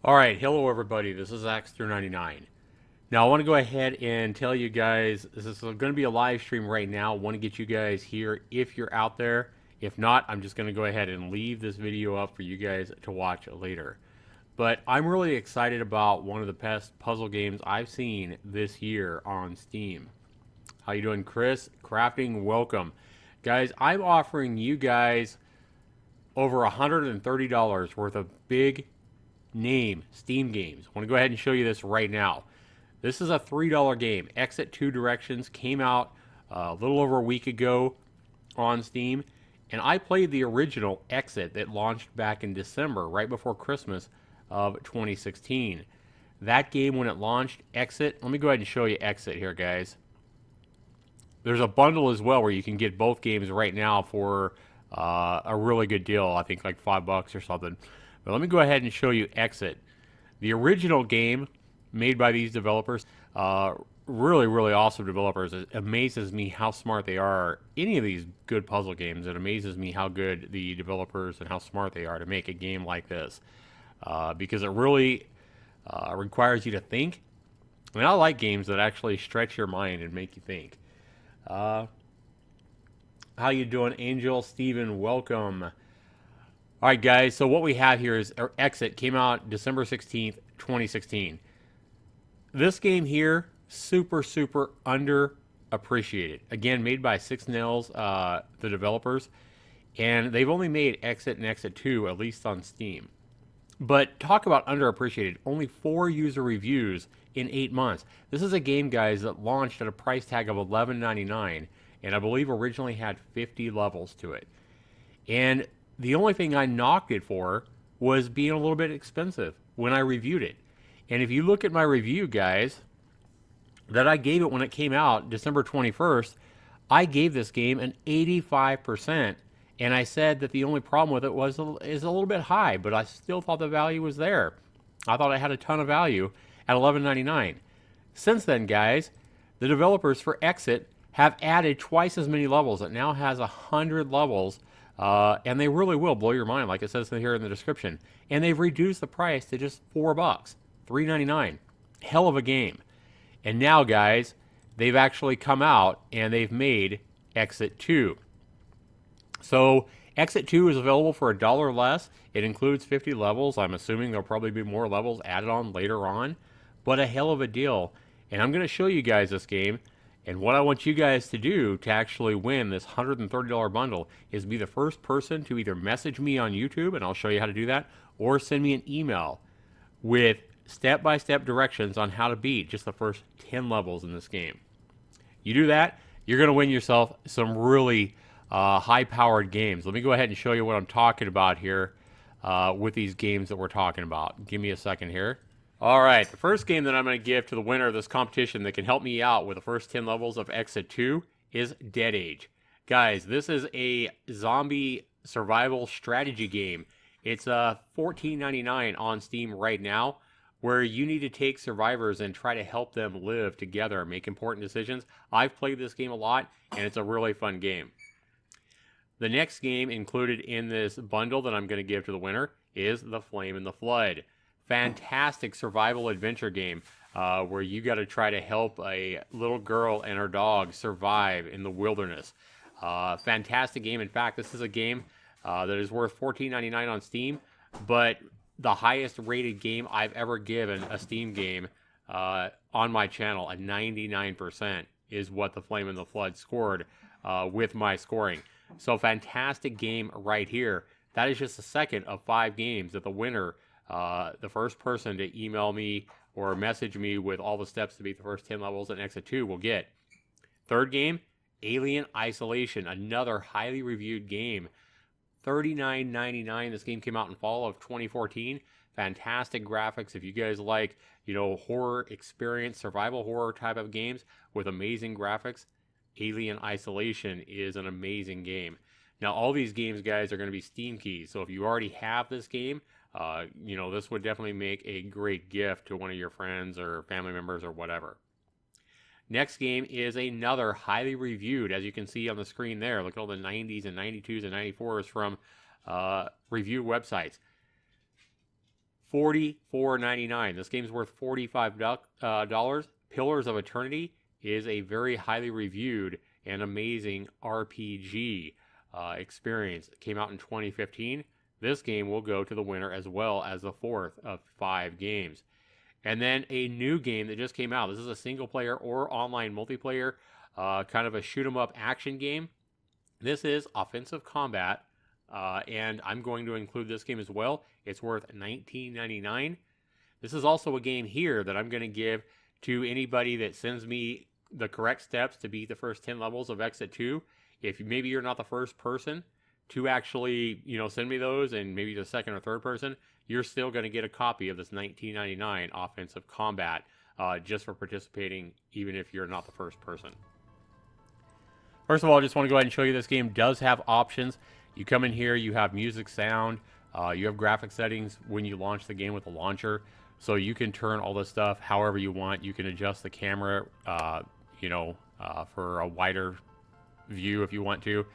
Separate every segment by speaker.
Speaker 1: All right, hello everybody. This is Zaxtor99. Now I want to go ahead and tell you guys this is going to be a live stream right now. I want to get you guys here if you're out there. If not, I'm just going to go ahead and leave this video up for you guys to watch later. But I'm really excited about one of the best puzzle games I've seen this year on Steam. How you doing, Chris? Crafting, welcome. Guys, I'm offering you guys over $130 worth of big name Steam games. I want to go ahead and show you this right now. This is a $3 game. Exit Two Directions came out a little over a week ago on Steam, and I played the original Exit that launched back in December, right before Christmas of 2016. That game, when it launched, Exit, let me go ahead and show you Exit here, guys. There's a bundle as well where you can get both games right now for a really good deal. I think like $5 or something. But let me go ahead and show you Exit. The original game made by these developers, really awesome developers. It amazes me how smart they are. Any of these good puzzle games, it amazes me how good the developers and how smart they are to make a game like this. Because it really requires you to think. I mean, I like games that actually stretch your mind and make you think. How you doing, Angel? Steven, welcome. All right, guys, so what we have here is Exit came out December 16th, 2016. This game here, super underappreciated. Again, made by Six Nails, the developers, and they've only made Exit and Exit 2, at least on Steam. But talk about underappreciated. Only 4 user reviews in 8 months. This is a game, guys, that launched at a price tag of $11.99, and I believe originally had 50 levels to it. And the only thing I knocked it for was being a little bit expensive when I reviewed it. And if you look at my review, guys, that I gave it when it came out, December 21st, I gave this game an 85%. And I said that the only problem with it is a little bit high, but I still thought the value was there. I thought it had a ton of value at $11.99. Since then, guys, the developers for Exit have added twice as many levels. It now has 100 levels, and they really will blow your mind, like it says here in the description. And they've reduced the price to just $4, $3.99. Hell of a game. And now, guys, they've actually come out and they've made Exit 2. So Exit 2 is available for $1 less. It includes 50 levels. I'm assuming there'll probably be more levels added on later on, but a hell of a deal. And I'm going to show you guys this game. And what I want you guys to do to actually win this $130 bundle is be the first person to either message me on YouTube, and I'll show you how to do that, or send me an email with step-by-step directions on how to beat just the first 10 levels in this game. You do that, you're going to win yourself some really high-powered games. Let me go ahead and show you what I'm talking about here with these games that we're talking about. Give me a second here. All right, the first game that I'm going to give to the winner of this competition that can help me out with the first 10 levels of Exit 2 is Dead Age. Guys, this is a zombie survival strategy game. It's $14.99 on Steam right now, where you need to take survivors and try to help them live together and make important decisions. I've played this game a lot, and it's a really fun game. The next game included in this bundle that I'm going to give to the winner is The Flame in the Flood. Fantastic survival adventure game where you got to try to help a little girl and her dog survive in the wilderness. Fantastic game. In fact, this is a game that is worth $14.99 on Steam, but the highest rated game I've ever given a Steam game on my channel, a 99%, is what The Flame in the Flood scored with my scoring. So fantastic game right here. That is just the second of 5 games that the winner, the first person to email me or message me with all the steps to beat the first 10 levels in Exit 2 will get. Third game, Alien Isolation, another highly reviewed game. $39.99. This game came out in fall of 2014. Fantastic graphics. If you guys like, horror experience, survival horror type of games with amazing graphics, Alien Isolation is an amazing game. Now, all these games, guys, are going to be Steam keys. So if you already have this game, this would definitely make a great gift to one of your friends or family members or whatever. Next game is another highly reviewed, as you can see on the screen there. Look at all the 90s and 92s and 94s from review websites. $44.99. This game's worth $45. Pillars of Eternity is a very highly reviewed and amazing RPG experience. It came out in 2015. This game will go to the winner as well as the fourth of 5 games. And then a new game that just came out. This is a single player or online multiplayer, kind of a shoot 'em up action game. This is Offensive Combat, and I'm going to include this game as well. It's worth $19.99. This is also a game here that I'm going to give to anybody that sends me the correct steps to beat the first 10 levels of Exit 2. If maybe you're not the first person to actually, send me those, and maybe the second or third person, you're still going to get a copy of this $19.99 Offensive Combat just for participating, even if you're not the first person. First of all, I just want to go ahead and show you this game does have options. You come in here, you have music, sound, you have graphic settings when you launch the game with the launcher, so you can turn all this stuff however you want. You can adjust the camera, for a wider view if you want to.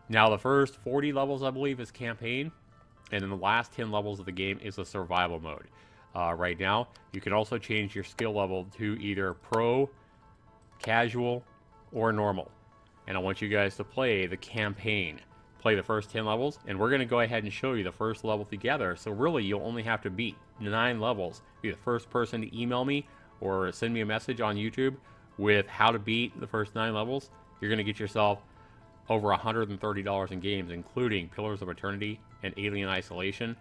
Speaker 1: Now, the first 40 levels, I believe, is campaign, and then the last 10 levels of the game is a survival mode. Right now, you can also change your skill level to either pro, casual, or normal. And I want you guys to play the campaign. Play the first 10 levels, and we're going to go ahead and show you the first level together. So really, you'll only have to beat 9 levels. Be the first person to email me or send me a message on YouTube with how to beat the first 9 levels. You're going to get yourself over $130 in games, including Pillars of Eternity and Alien Isolation,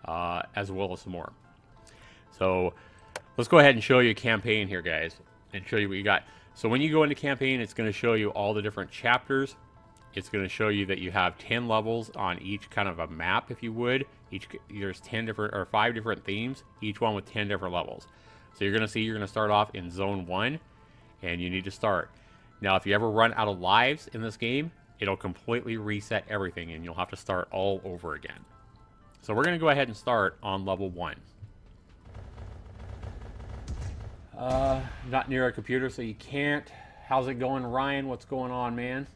Speaker 1: as well as some more. So let's go ahead and show you a campaign here, guys, and show you what you got. So when you go into campaign, it's going to show you all the different chapters. It's going to show you that you have 10 levels on each kind of a map, if you would. There's 10 different or 5 different themes, each one with 10 different levels. So you're going to start off in Zone 1, and you need to start. Now, if you ever run out of lives in this game, it'll completely reset everything, and you'll have to start all over again. So we're going to go ahead and start on level 1. Not near a computer, so you can't. How's it going, Ryan? What's going on, man?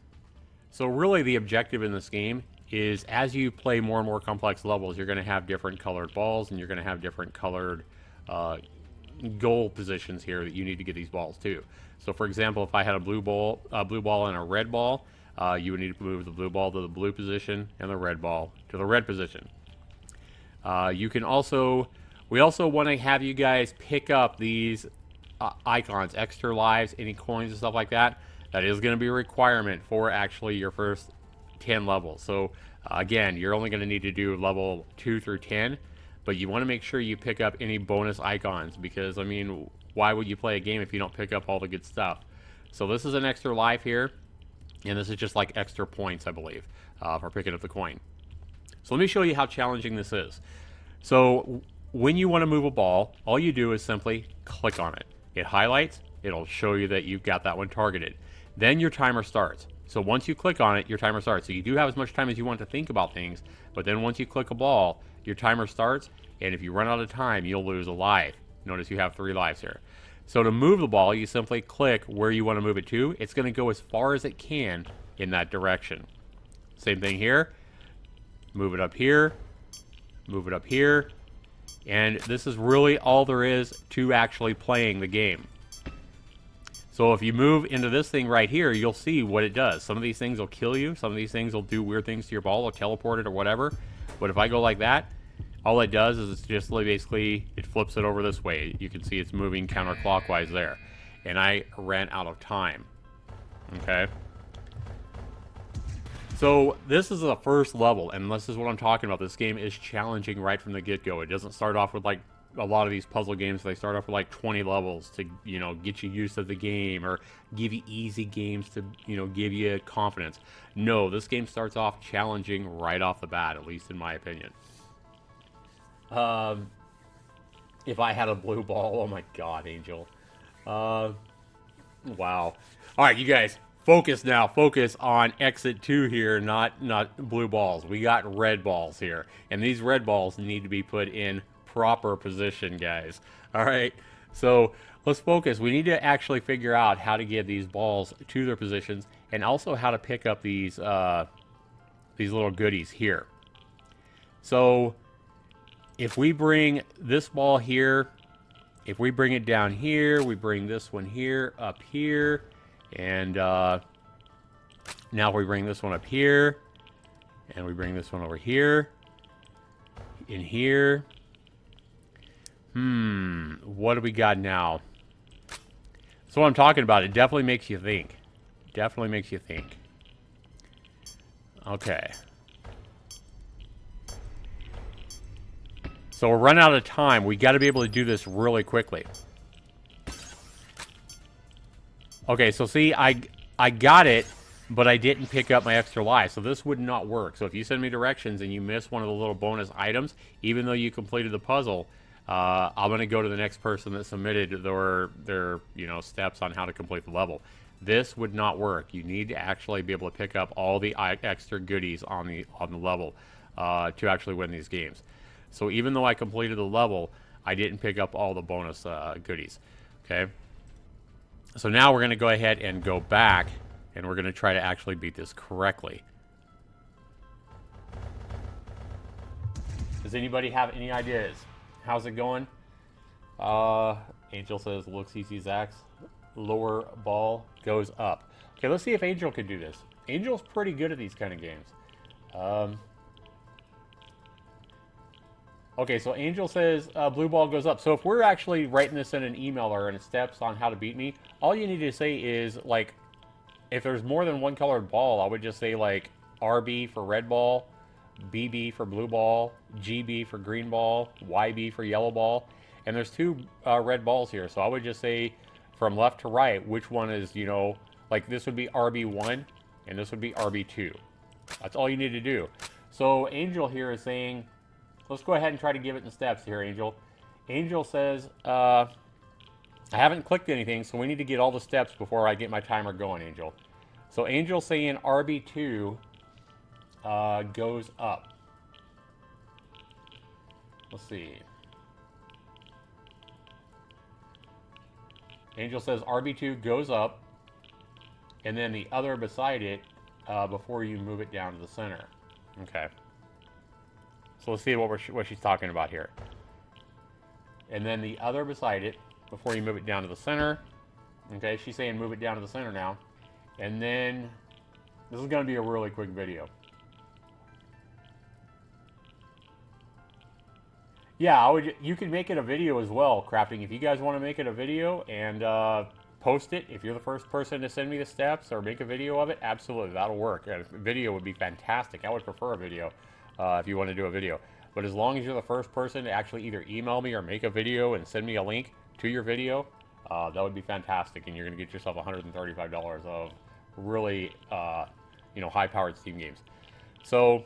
Speaker 1: So really, the objective in this game is, as you play more and more complex levels, you're going to have different colored balls, and you're going to have different colored goal positions here that you need to get these balls to. So, for example, if I had a blue ball and a red ball, you would need to move the blue ball to the blue position and the red ball to the red position. We also want to have you guys pick up these icons, extra lives, any coins and stuff like that. That is going to be a requirement for actually your first 10 levels. So again, you're only going to need to do level 2 through 10, but you want to make sure you pick up any bonus icons, because I mean, why would you play a game if you don't pick up all the good stuff? So this is an extra life here, and this is just like extra points, I believe, for picking up the coin. So let me show you how challenging this is. So when you want to move a ball, all you do is simply click on it. It highlights, it'll show you that you've got that one targeted. Then your timer starts. So once you click on it, your timer starts. So you do have as much time as you want to think about things, but then once you click a ball, your timer starts, and if you run out of time, you'll lose a life. Notice you have 3 lives here. So to move the ball, you simply click where you want to move it to. It's going to go as far as it can in that direction. Same thing here. Move it up here. Move it up here. And this is really all there is to actually playing the game. So if you move into this thing right here, you'll see what it does. Some of these things will kill you. Some of these things will do weird things to your ball or teleport it or whatever. But if I go like that, all it does is it's just basically, it flips it over this way. You can see it's moving counterclockwise there. And I ran out of time. Okay. So this is the first level, and this is what I'm talking about. This game is challenging right from the get-go. It doesn't start off with like a lot of these puzzle games. They start off with like 20 levels to, get you used to the game, or give you easy games to, give you confidence. No, this game starts off challenging right off the bat, at least in my opinion. If I had a blue ball, oh my god, Angel. Wow. All right, you guys, focus now. Focus on exit 2 here, not blue balls. We got red balls here, and these red balls need to be put in proper position, guys. All right, so let's focus. We need to actually figure out how to get these balls to their positions, and also how to pick up these little goodies here. So if we bring this ball here, if we bring it down here, we bring this one here, up here, and now we bring this one up here, and we bring this one over here, in here. What do we got now? So what I'm talking about, it definitely makes you think. Definitely makes you think. Okay. So we're running out of time. We got to be able to do this really quickly. Okay, so see, I got it, but I didn't pick up my extra life, so this would not work. So if you send me directions and you miss one of the little bonus items, even though you completed the puzzle, I'm going to go to the next person that submitted their steps on how to complete the level. This would not work. You need to actually be able to pick up all the extra goodies on the level to actually win these games. So even though I completed the level, I didn't pick up all the bonus goodies. Okay. So now we're going to go ahead and go back, and we're going to try to actually beat this correctly. Does anybody have any ideas? How's it going? Angel says, looks easy, Zax. Lower ball goes up. Okay, let's see if Angel can do this. Angel's pretty good at these kind of games. Okay, so Angel says blue ball goes up. So if we're actually writing this in an email or in steps on how to beat me, all you need to say is, like, if there's more than one colored ball, I would just say, like, RB for red ball, BB for blue ball, GB for green ball, YB for yellow ball. And there's two red balls here. So I would just say from left to right, which one is, like this would be RB1 and this would be RB2. That's all you need to do. So Angel here is saying, let's go ahead and try to give it in steps here, Angel. Angel says, I haven't clicked anything, so we need to get all the steps before I get my timer going, Angel. So Angel's saying RB2 goes up. Let's see. Angel says RB2 goes up, and then the other beside it before you move it down to the center. Okay. So let's see what she's talking about here. And then the other beside it before you move it down to the center. Okay, she's saying move it down to the center now. And then this is going to be a really quick video. Yeah, you can make it a video as well, Crafting. If you guys want to make it a video and post it, if you're the first person to send me the steps or make a video of it, absolutely, that'll work. A video would be fantastic. I would prefer a video if you want to do a video. But as long as you're the first person to actually either email me or make a video and send me a link to your video, that would be fantastic. And you're going to get yourself $135 of really, high-powered Steam games. So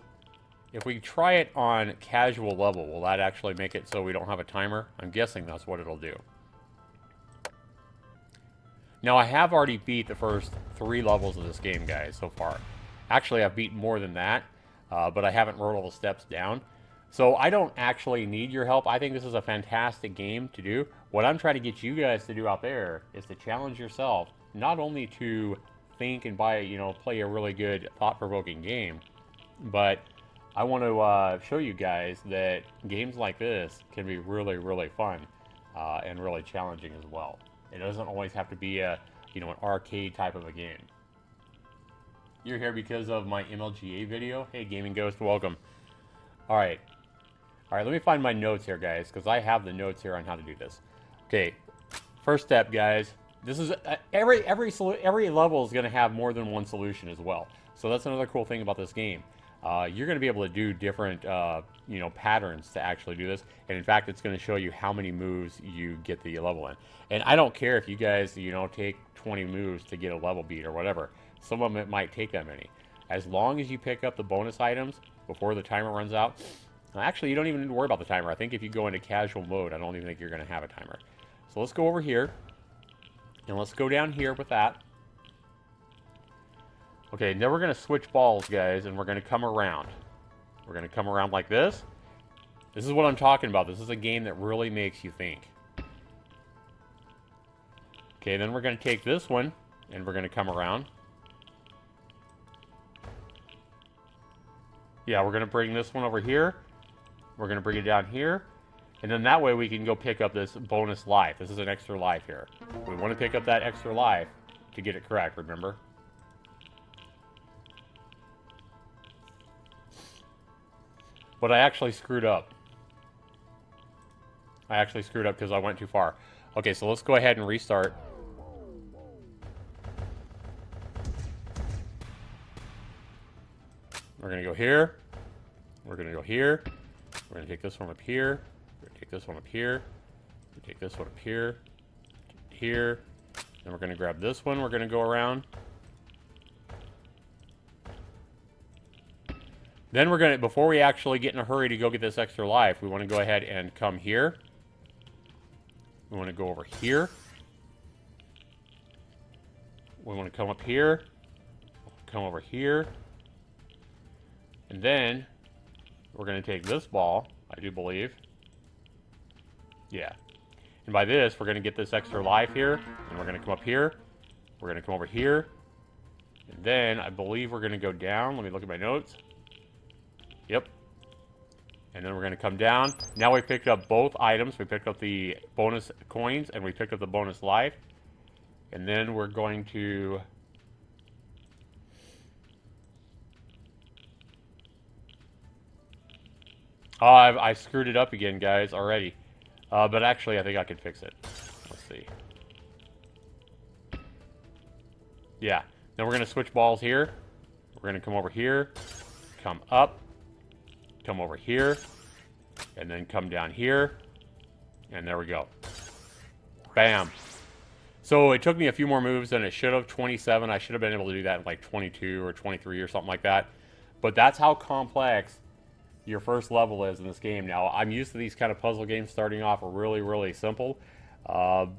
Speaker 1: if we try it on casual level, will that actually make it so we don't have a timer? I'm guessing that's what it'll do. Now, I have already beat the first 3 levels of this game, guys, so far. Actually, I've beaten more than that, but I haven't wrote all the steps down. So I don't actually need your help. I think this is a fantastic game to do. What I'm trying to get you guys to do out there is to challenge yourself, not only to think and play a really good, thought-provoking game, but I want to show you guys that games like this can be really, really fun and really challenging as well. It doesn't always have to be an arcade type of a game. You're here because of my MLGA video. Hey, Gaming Ghost, welcome. All right, let me find my notes here, guys, because I have the notes here on how to do this. Okay, first step, guys. This is every level is going to have more than one solution as well. So that's another cool thing about this game. You're going to be able to do different, patterns to actually do this. And in fact, it's going to show you how many moves you get the level in. And I don't care if you guys, take 20 moves to get a level beat or whatever. Some of them, it might take that many. As long as you pick up the bonus items before the timer runs out. Actually, you don't even need to worry about the timer. I think if you go into casual mode, I don't even think you're going to have a timer. So let's go over here. And let's go down here with that. Okay, now we're going to switch balls, guys, and we're going to come around. We're going to come around like this. This is what I'm talking about. This is a game that really makes you think. Okay, then we're going to take this one, and we're going to come around. Yeah, we're going to bring this one over here. We're going to bring it down here. And then that way we can go pick up this bonus life. This is an extra life here. We want to pick up that extra life to get it correct, remember? But I actually screwed up. I actually screwed up because I went too far. Okay, so let's go ahead and restart. We're going to go here. We're going to go here. We're going to take this one up here. We're going to take this one up here. We take this one up here. Here. Then we're going to grab this one. We're going to go around. Then we're going to, before we actually get in a hurry to go get this extra life, we want to go ahead and come here. We want to go over here. We want to come up here. Come over here. And then we're going to take this ball, I do believe. Yeah. And by this, we're going to get this extra life here. And we're going to come up here. We're going to come over here. And then I believe we're going to go down. Let me look at my notes. Yep. And then we're going to come down. Now we picked up both items. We picked up the bonus coins and we picked up the bonus life. And then we're going to... Oh, I screwed it up again, guys, already. But actually, I think I can fix it. Let's see. Yeah. Then we're going to switch balls here. We're going to come over here. Come up. Come over here. And then come down here. And there we go. Bam. So it took me a few more moves than it should have. 27. I should have been able to do that in like 22 or 23 or something like that. But that's how complex your first level is in this game. Now, I'm used to these kind of puzzle games starting off really, really simple. You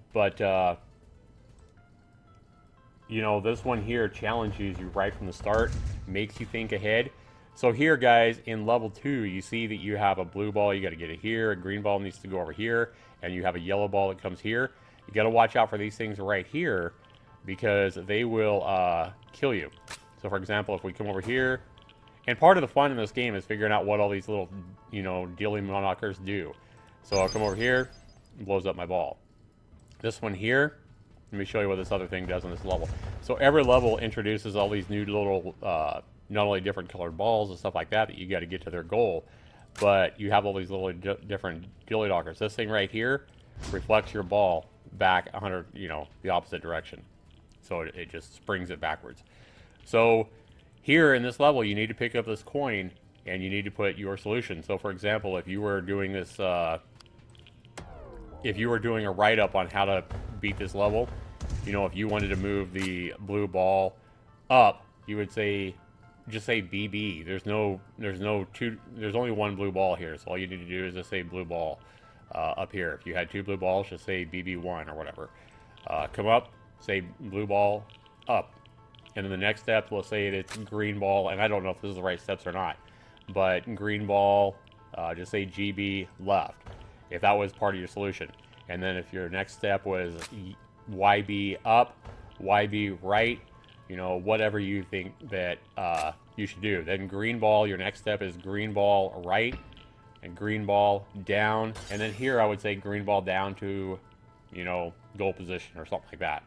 Speaker 1: know, this one here challenges you right from the start, makes you think ahead. So here, guys, in level 2, you see that you have a blue ball, you got to get it here, a green ball needs to go over here, and you have a yellow ball that comes here. You got to watch out for these things right here because they will kill you. So, for example, if we come over here, and part of the fun in this game is figuring out what all these little, you know, dealy monockers do. So I'll come over here, it blows up my ball. This one here, let me show you what this other thing does on this level. So every level introduces all these new little, not only different colored balls and stuff like that that you got to get to their goal, but you have all these little different dilly dockers. This thing right here reflects your ball back 100, you know, the opposite direction. So it just springs it backwards. So here in this level, you need to pick up this coin, and you need to put your solution. So, for example, if you were doing this, if you were doing a write-up on how to beat this level, you know, if you wanted to move the blue ball up, you would say, just say BB. There's only one blue ball here, so all you need to do is just say blue ball up here. If you had 2 blue balls, just say BB1 or whatever. Come up, say blue ball up. And then the next step, let's say it's green ball, and I don't know if this is the right steps or not, but green ball, just say GB left, if that was part of your solution. And then if your next step was YB up, YB right, you know, whatever you think that you should do. Then green ball, your next step is green ball right, and green ball down. And then here I would say green ball down to, you know, goal position or something like that.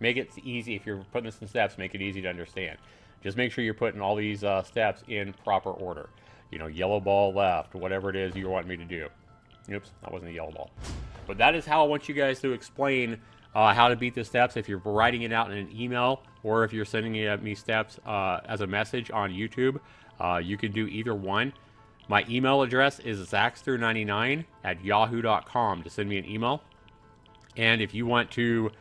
Speaker 1: Make it easy. If you're putting this in steps, make it easy to understand. Just make sure you're putting all these steps in proper order. You know, yellow ball left, whatever it is you want me to do. Oops, that wasn't a yellow ball. But that is how I want you guys to explain how to beat the steps. If you're writing it out in an email or if you're sending me steps as a message on YouTube, you can do either one. My email address is Zaxtor99@yahoo.com to send me an email. And if you want to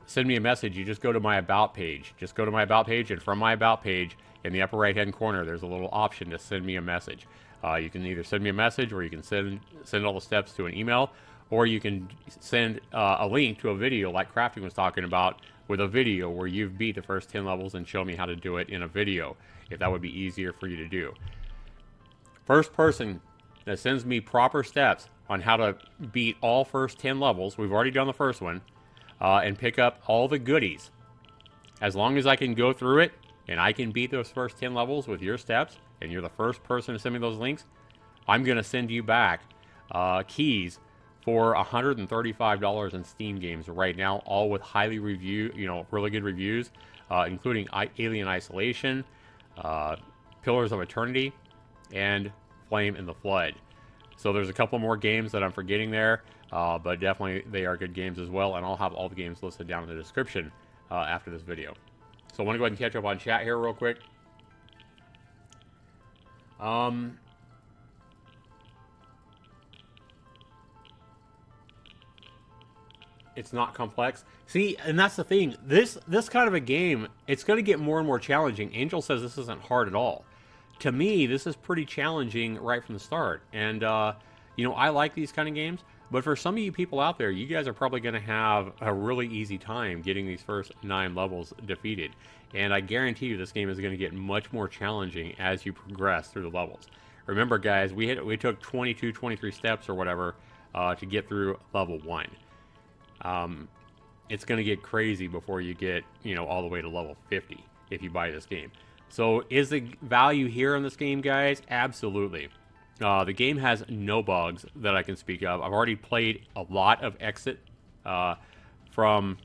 Speaker 1: send me a message, you just go to my About page. Just go to my About page, and from my About page, in the upper right-hand corner, there's a little option to send me a message. You can either send me a message, or you can send all the steps to an email, or you can send a link to a video like Crafting was talking about, with a video where you've beat the first 10 levels and show me how to do it in a video, if that would be easier for you to do. First person that sends me proper steps on how to beat all first 10 levels, we've already done the first one, and pick up all the goodies. As long as I can go through it and I can beat those first 10 levels with your steps, and you're the first person to send me those links, I'm going to send you back keys for $135 in Steam games right now, all with highly reviewed, really good reviews, including Alien Isolation, Pillars of Eternity, and Flame in the Flood. So there's a couple more games that I'm forgetting there, but definitely they are good games as well, and I'll have all the games listed down in the description after this video. So I want to go ahead and catch up on chat here real quick. It's not complex. See, and that's the thing. This kind of a game, it's going to get more and more challenging. Angel says this isn't hard at all. To me, this is pretty challenging right from the start. And, I like these kind of games. But for some of you people out there, you guys are probably going to have a really easy time getting these first 9 levels defeated. And I guarantee you this game is going to get much more challenging as you progress through the levels. Remember, guys, we took 22, 23 steps or whatever to get through level 1. It's going to get crazy before you get, all the way to level 50 if you buy this game. So is the value here in this game, guys? Absolutely. The game has no bugs that I can speak of. I've already played a lot of Exit from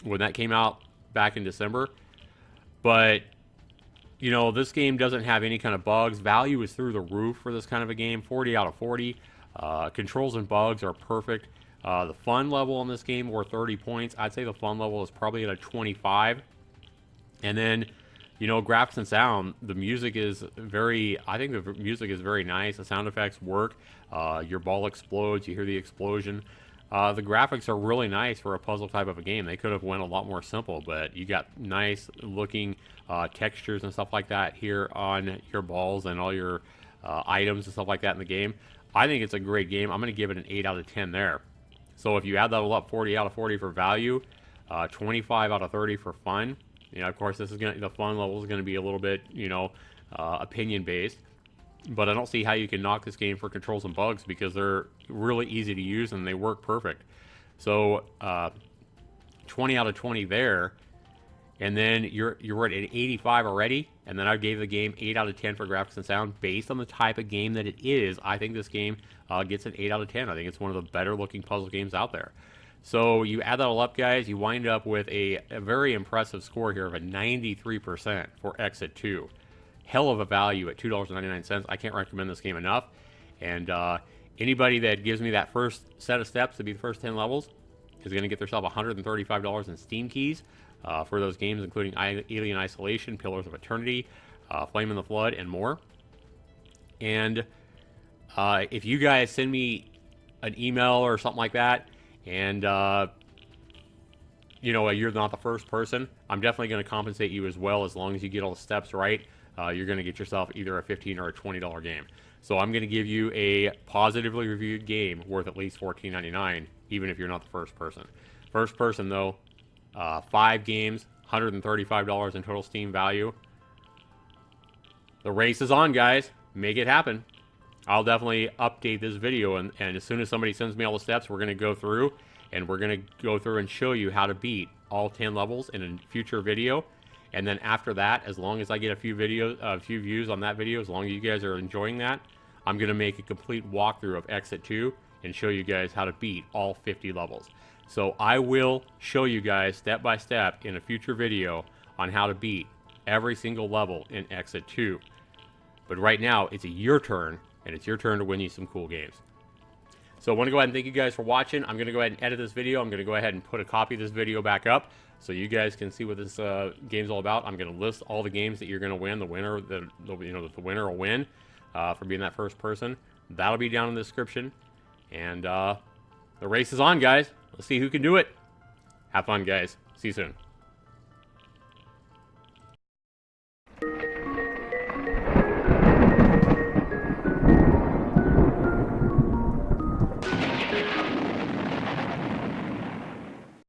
Speaker 1: when that came out back in December. But, this game doesn't have any kind of bugs. Value is through the roof for this kind of a game, 40 out of 40. Controls and bugs are perfect. The fun level on this game were 30 points. I'd say the fun level is probably at a 25. And then, graphics and sound, the music is I think the music is very nice. The sound effects work. Your ball explodes. You hear the explosion. The graphics are really nice for a puzzle type of a game. They could have went a lot more simple, but you got nice looking textures and stuff like that here on your balls and all your items and stuff like that in the game. I think it's a great game. I'm going to give it an 8 out of 10 there. So if you add that all up, 40 out of 40 for value, 25 out of 30 for fun. Of course, the fun level is going to be a little bit, opinion based. But I don't see how you can knock this game for controls and bugs because they're really easy to use and they work perfect. So 20 out of 20 there. And then you're at an 85 already. And then I gave the game 8 out of 10 for graphics and sound. Based on the type of game that it is, I think this game gets an 8 out of 10. I think it's one of the better looking puzzle games out there. So you add that all up, guys, you wind up with a very impressive score here of a 93% for Exit 2. Hell of a value at $2.99. I can't recommend this game enough. And anybody that gives me that first set of steps to be the first 10 levels is going to get themselves $135 in Steam keys for those games, including Alien Isolation, Pillars of Eternity, Flame in the Flood, and more. And if you guys send me an email or something like that, and you're not the first person, I'm definitely going to compensate you as well. As long as you get all the steps right, you're going to get yourself either a $15 or a $20 game. So I'm going to give you a positively reviewed game worth at least $14.99, even if you're not the first person. First person, though, 5 games, $135 in total Steam value. The race is on, guys. Make it happen. I'll definitely update this video, and as soon as somebody sends me all the steps, we're going to go through, and we're going to go through and show you how to beat all 10 levels in a future video. And then after that, as long as I get a few views on that video, as long as you guys are enjoying that, I'm going to make a complete walkthrough of Exit 2 and show you guys how to beat all 50 levels. So I will show you guys step by step in a future video on how to beat every single level in Exit 2. But right now, it's your turn, and it's your turn to win you some cool games. So I want to go ahead and thank you guys for watching. I'm going to go ahead and edit this video. I'm going to go ahead and put a copy of this video back up so you guys can see what this game's all about. I'm going to list all the games that you're going to win. The winner, the winner will win for being that first person. That'll be down in the description. And the race is on, guys. Let's see who can do it. Have fun, guys. See you soon.